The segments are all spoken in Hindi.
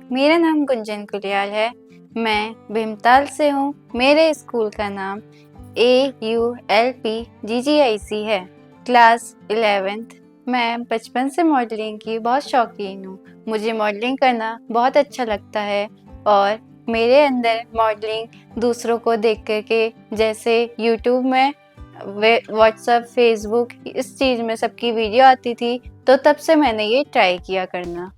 मेरा नाम गुंजन कुलियाल है। मैं भीमताल से हूँ। मेरे स्कूल का नाम AULP GGIC है। Class 11th। मैं बचपन से मॉडलिंग की बहुत शौकीन हूँ। मुझे मॉडलिंग करना बहुत अच्छा लगता है और मेरे अंदर मॉडलिंग दूसरों को देख कर के, जैसे यूट्यूब में, व्हाट्सएप, फेसबुक, इस चीज़ में सबकी वीडियो आती थी, तो तब से मैंने ये ट्राई किया करना।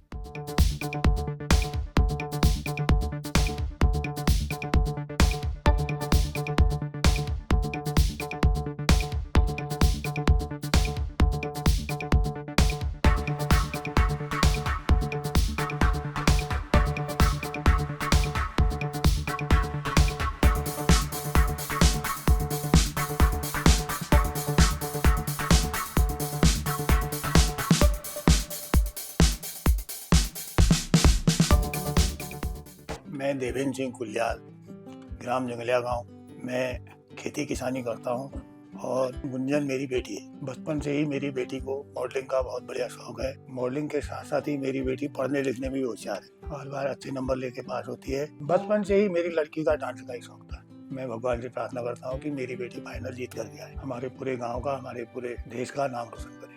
मैं देवेंद्र सिंह कुलियाल, ग्राम जंगलिया गांव में खेती किसानी करता हूं और गुंजन मेरी बेटी है। बचपन से ही मेरी बेटी को मॉडलिंग का बहुत बढ़िया शौक है। मॉडलिंग के साथ साथ ही मेरी बेटी पढ़ने लिखने में भी होशियार है, हर बार अच्छे नंबर लेके पास होती है। बचपन से ही मेरी लड़की का डांस का ही शौक था। मैं भगवान से प्रार्थना करता हूँ कि मेरी बेटी फाइनल जीत करके आए, हमारे पूरे गाँव का, हमारे पूरे देश का नाम रोशन करे।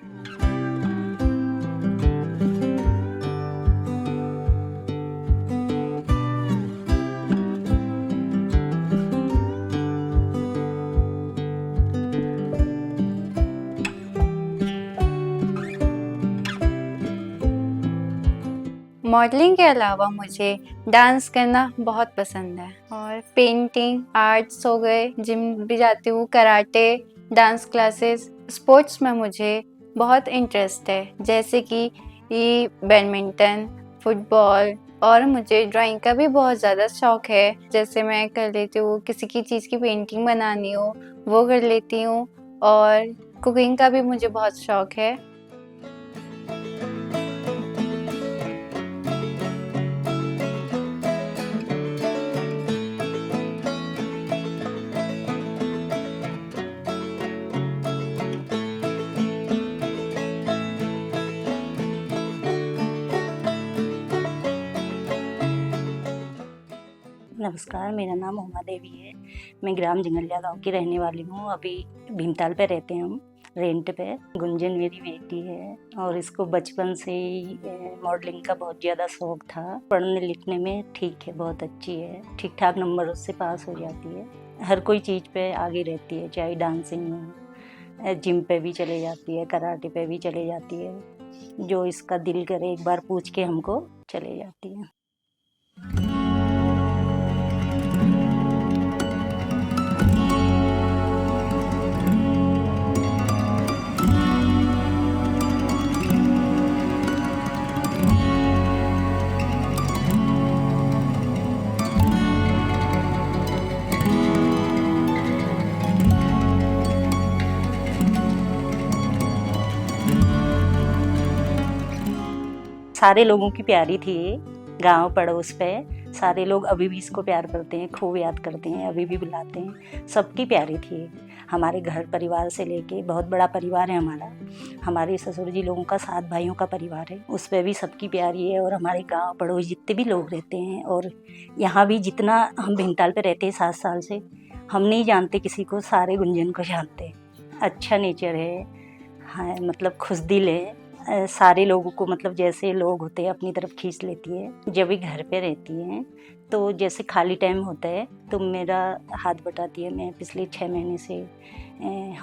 मॉडलिंग के अलावा मुझे डांस करना बहुत पसंद है और पेंटिंग, आर्ट्स हो गए, जिम भी जाती हूँ, कराटे, डांस क्लासेस। स्पोर्ट्स में मुझे बहुत इंटरेस्ट है, जैसे कि बैडमिंटन, फुटबॉल, और मुझे ड्राइंग का भी बहुत ज़्यादा शौक है। जैसे मैं कर लेती हूँ, किसी की चीज़ की पेंटिंग बनानी हो वो कर लेती हूँ, और कुकिंग का भी मुझे बहुत शौक है। नमस्कार, मेरा नाम उमा देवी है। मैं ग्राम जंगलिया गांव की रहने वाली हूँ। अभी भीमताल पे रहते हैं हम, रेंट पे। गुंजन मेरी बेटी है और इसको बचपन से ही मॉडलिंग का बहुत ज़्यादा शौक था। पढ़ने लिखने में ठीक है, बहुत अच्छी है, ठीक ठाक नंबर उससे पास हो जाती है। हर कोई चीज़ पे आगे रहती है, चाहे डांसिंग में, जिम पे भी चले जाती है, कराटे पे भी चले जाती है। जो इसका दिल करे एक बार पूछ के हमको चले जाती है। सारे लोगों की प्यारी थी, गांव पड़ोस पे सारे लोग अभी भी इसको प्यार करते हैं, खूब याद करते हैं, अभी भी बुलाते हैं। सबकी प्यारी थी। हमारे घर परिवार से लेके, बहुत बड़ा परिवार है हमारा। हमारे ससुर जी लोगों का 7 भाइयों का परिवार है, उस पर भी सबकी प्यारी है। और हमारे गांव पड़ोस जितने भी लोग रहते हैं, और यहाँ भी जितना हम भीमताल पे रहते हैं 7 साल से, हम नहीं जानते किसी को, सारे गुंजन को जानते। अच्छा नेचर है, हाँ, मतलब खुशदिल है। सारे लोगों को, मतलब जैसे लोग होते हैं अपनी तरफ खींच लेती है। जब भी घर पे रहती हैं तो जैसे खाली टाइम होता है तो मेरा हाथ बटाती है। मैं पिछले 6 महीने से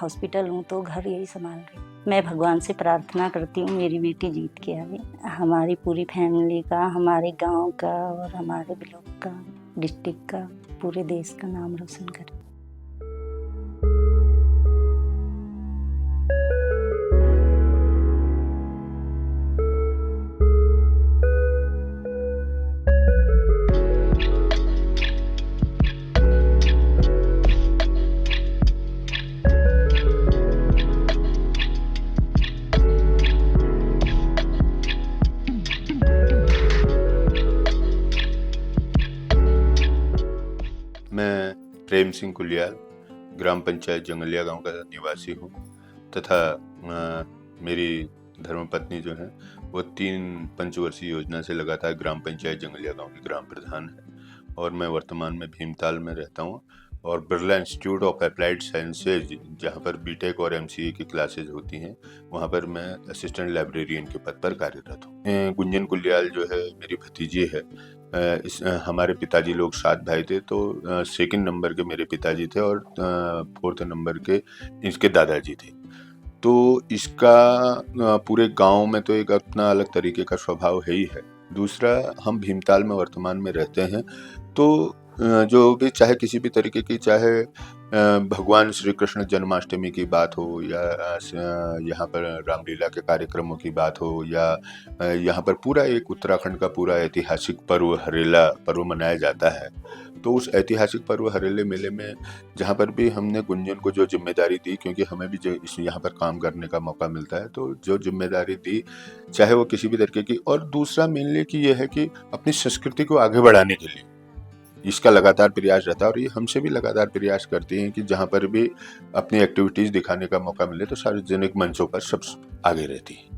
हॉस्पिटल हूँ, तो घर यही संभाल रही। मैं भगवान से प्रार्थना करती हूँ मेरी बेटी जीत के आवे, हमारी पूरी फैमिली का, हमारे गांव का और हमारे ब्लॉक का, डिस्ट्रिक्ट का, पूरे देश का नाम रोशन करे। मैं प्रेम सिंह कुलियाल, ग्राम पंचायत जंगलिया गांव का निवासी हूं तथा मेरी धर्मपत्नी जो है वो 3 पंचवर्षीय योजना से लगातार ग्राम पंचायत जंगलिया गांव की ग्राम प्रधान है और मैं वर्तमान में भीमताल में रहता हूँ और Birla institute of applied sciences जहाँ पर बीटेक और एमसीए की क्लासेज होती हैं वहाँ पर मैं असिस्टेंट लाइब्रेरियन के पद पर कार्यरत हूँ। गुंजन कुलियाल जो है मेरी भतीजी है। हमारे पिताजी लोग 7 भाई थे, तो सेकंड नंबर के मेरे पिताजी थे और 4th नंबर के इसके दादाजी थे। तो इसका पूरे गांव में तो एक अपना अलग तरीके का स्वभाव है ही है। दूसरा, हम भीमताल में वर्तमान में रहते हैं, तो जो भी चाहे किसी भी तरीके की, चाहे भगवान श्री कृष्ण जन्माष्टमी की बात हो या यहाँ पर रामलीला के कार्यक्रमों की बात हो या यहाँ पर पूरा एक उत्तराखंड का पूरा ऐतिहासिक पर्व हरेला पर्व मनाया जाता है, तो उस ऐतिहासिक पर्व हरेले मेले में जहाँ पर भी हमने गुंजन को जो जिम्मेदारी दी, क्योंकि हमें भी जो इस यहाँ पर काम करने का मौका मिलता है, तो जो जिम्मेदारी दी चाहे वो किसी भी तरीके की, और दूसरा मेनली कि ये है कि अपनी संस्कृति को आगे बढ़ाने के लिए इसका लगातार प्रयास रहता है और ये हमसे भी लगातार प्रयास करती हैं कि जहाँ पर भी अपनी एक्टिविटीज दिखाने का मौका मिले तो सार्वजनिक मंचों पर सब आगे रहती है।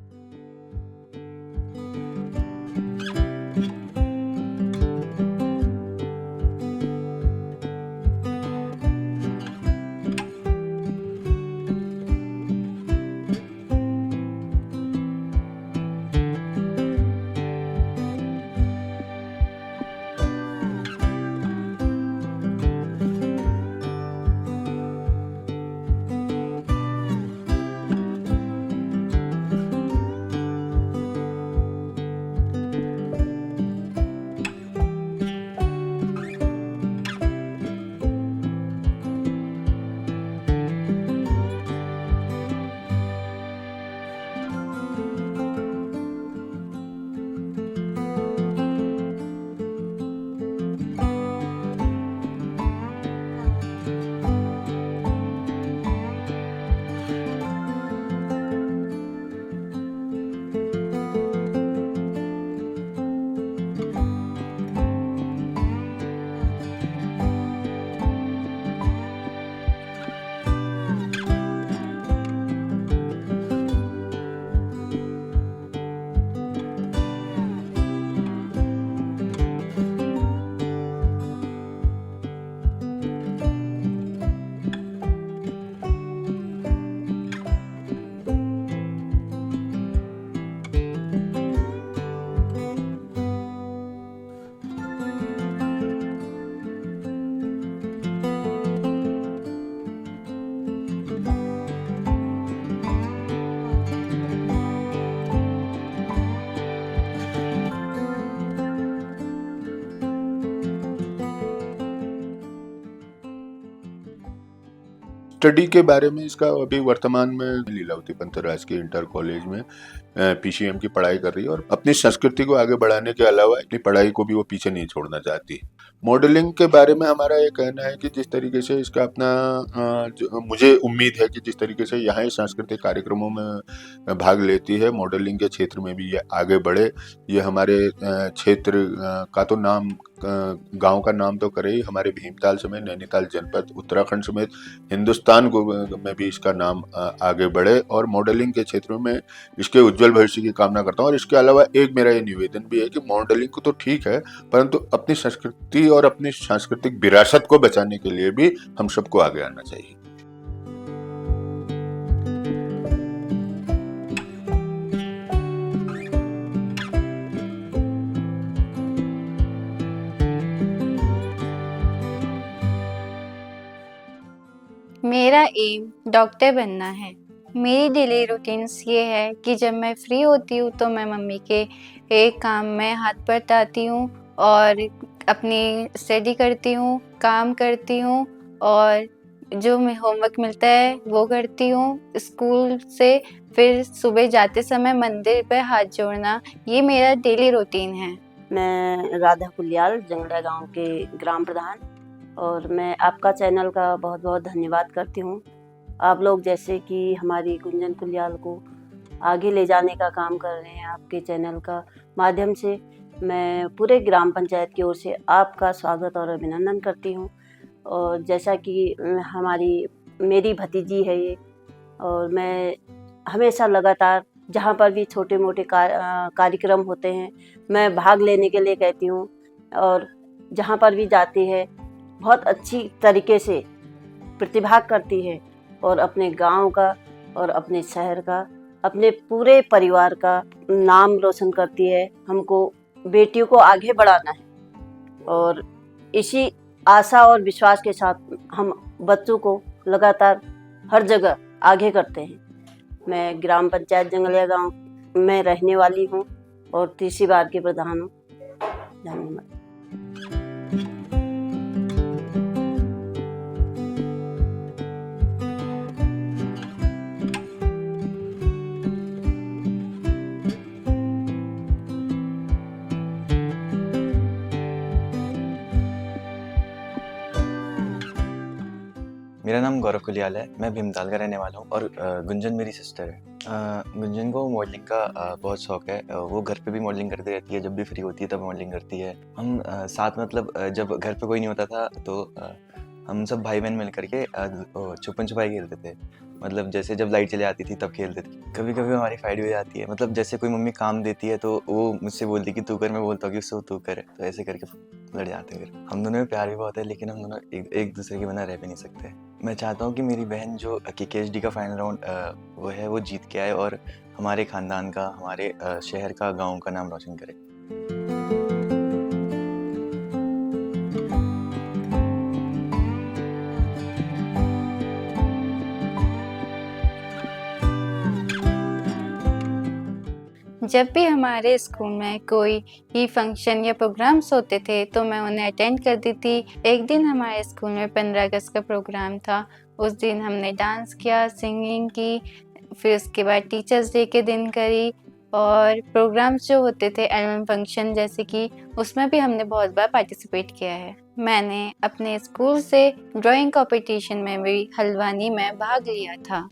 स्टडी के बारे में इसका अभी वर्तमान में लीलावती पंत राजकीय इंटर कॉलेज में पीसीएम की पढ़ाई कर रही है और अपनी संस्कृति को आगे बढ़ाने के अलावा अपनी पढ़ाई को भी वो पीछे नहीं छोड़ना चाहती। मॉडलिंग के बारे में हमारा ये कहना है कि जिस तरीके से इसका अपना मुझे उम्मीद है कि जिस तरीके से यहाँ सांस्कृतिक कार्यक्रमों में भाग लेती है, मॉडलिंग के क्षेत्र में भी ये आगे बढ़े। ये हमारे क्षेत्र का तो नाम, गांव का नाम तो करे ही, हमारे भीमताल समेत नैनीताल जनपद, उत्तराखंड समेत हिंदुस्तान को में भी इसका नाम आगे बढ़े और मॉडलिंग के क्षेत्र में इसके उज्जवल भविष्य की कामना करता हूँ। और इसके अलावा एक मेरा ये निवेदन भी है कि मॉडलिंग को तो ठीक है, परंतु अपनी संस्कृति और अपनी सांस्कृतिक विरासत को बचाने के लिए भी हम सबको आगे आना चाहिए। मेरा एम डॉक्टर बनना है। मेरी डेली रूटीन्स ये है कि जब मैं फ्री होती हूँ तो मैं मम्मी के एक काम में हाथ बटाती हूँ और अपनी स्टडी करती हूँ, काम करती हूँ और जो मैं होमवर्क मिलता है वो करती हूँ स्कूल से। फिर सुबह जाते समय मंदिर पर हाथ जोड़ना, ये मेरा डेली रूटीन है। मैं राधा कुलियाल, जंगड़ा गांव के ग्राम प्रधान, और मैं आपका चैनल का बहुत बहुत धन्यवाद करती हूँ। आप लोग जैसे कि हमारी गुंजन कुलियाल को आगे ले जाने का काम कर रहे हैं, आपके चैनल का माध्यम से मैं पूरे ग्राम पंचायत की ओर से आपका स्वागत और अभिनंदन करती हूँ। और जैसा कि मेरी भतीजी है ये, और मैं हमेशा लगातार जहाँ पर भी छोटे मोटे कार्यक्रम होते हैं मैं भाग लेने के लिए कहती हूँ, और जहाँ पर भी जाती है बहुत अच्छी तरीके से प्रतिभा करती है और अपने गांव का और अपने शहर का, अपने पूरे परिवार का नाम रोशन करती है। हमको बेटियों को आगे बढ़ाना है और इसी आशा और विश्वास के साथ हम बच्चों को लगातार हर जगह आगे करते हैं। मैं ग्राम पंचायत जंगलिया गांव में रहने वाली हूं और तीसरी बार की प्रधान हूं। धन्यवाद। मेरा नाम गौरव कुलियाल है। मैं भीमताल का रहने वाला हूँ और गुंजन मेरी सिस्टर है। गुंजन को मॉडलिंग का बहुत शौक है। वो घर पे भी मॉडलिंग करती रहती है, जब भी फ्री होती है तब मॉडलिंग करती है। हम साथ मतलब जब घर पे कोई नहीं होता था तो हम सब भाई बहन मिल करके छुपन छुपाई खेलते थे। मतलब जैसे जब लाइट चले आती थी तब खेलते थे। कभी कभी हमारी फाइट भी हो जाती है। मतलब जैसे कोई मम्मी काम देती है तो वो मुझसे बोलती कि तू कर, मैं बोलता हूँ कि उससे तू कर, तो ऐसे करके लड़ जाते हैं। फिर हम दोनों में प्यार भी बहुत है, लेकिन हम दोनों एक दूसरे के बिना रह भी नहीं सकते। मैं चाहता हूँ कि मेरी बहन जो KKHD का फाइनल राउंड वो है वो जीत के आए और हमारे ख़ानदान का, हमारे शहर का, गाँव का नाम रोशन करे। जब भी हमारे स्कूल में कोई ही फंक्शन या प्रोग्राम्स होते थे तो मैं उन्हें अटेंड करती थी। एक दिन हमारे स्कूल में 15 अगस्त का प्रोग्राम था। उस दिन हमने डांस किया, सिंगिंग की, फिर उसके बाद टीचर्स डे के दिन करी, और प्रोग्राम्स जो होते थे एनुअल फंक्शन जैसे कि, उसमें भी हमने बहुत बार पार्टिसिपेट किया है। मैंने अपने स्कूल से ड्राइंग कंपटीशन में भी हल्द्वानी में भाग लिया था।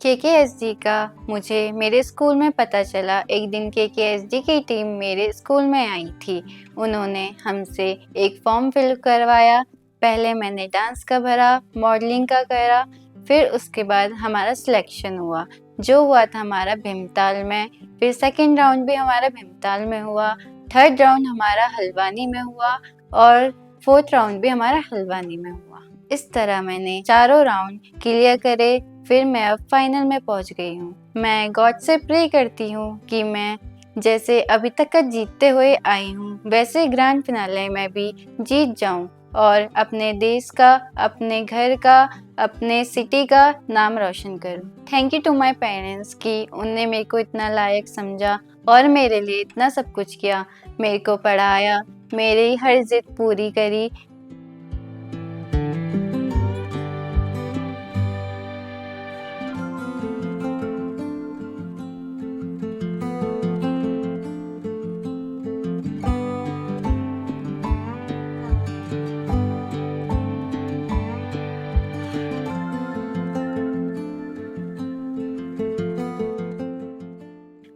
KKSD का मुझे मेरे स्कूल में पता चला। एक दिन KKSD की टीम मेरे स्कूल में आई थी। उन्होंने हमसे एक फॉर्म फिल करवाया। पहले मैंने डांस का भरा, मॉडलिंग का करा, फिर उसके बाद हमारा सिलेक्शन हुआ। जो हुआ था हमारा भीमताल में, फिर सेकंड राउंड भी हमारा भीमताल में हुआ, थर्ड राउंड हमारा हल्द्वानी में हुआ और फोर्थ राउंड भी हमारा हल्द्वानी में हुआ। इस तरह मैंने चारों राउंड क्लियर करे, फिर मैं अब फाइनल में पहुंच गई हूँ। मैं गॉड से प्रे करती हूँ कि मैं जैसे अभी तक का जीतते हुए आई हूँ वैसे ग्रैंड फिनाले में भी जीत जाऊँ और अपने देश का, अपने घर का, अपने सिटी का नाम रोशन करूँ। Thank you to my parents कि उनने मेरे को इतना लायक समझा और मेरे लिए इतना सब कुछ किया, मेरे को पढ़ाया, मेरी हर जिद पूरी करी।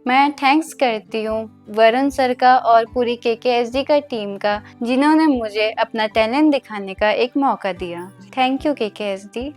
मैं थैंक्स करती हूँ वरुण सर का और पूरी KKSD का टीम का, जिन्होंने मुझे अपना टैलेंट दिखाने का एक मौका दिया। Thank you KKSD।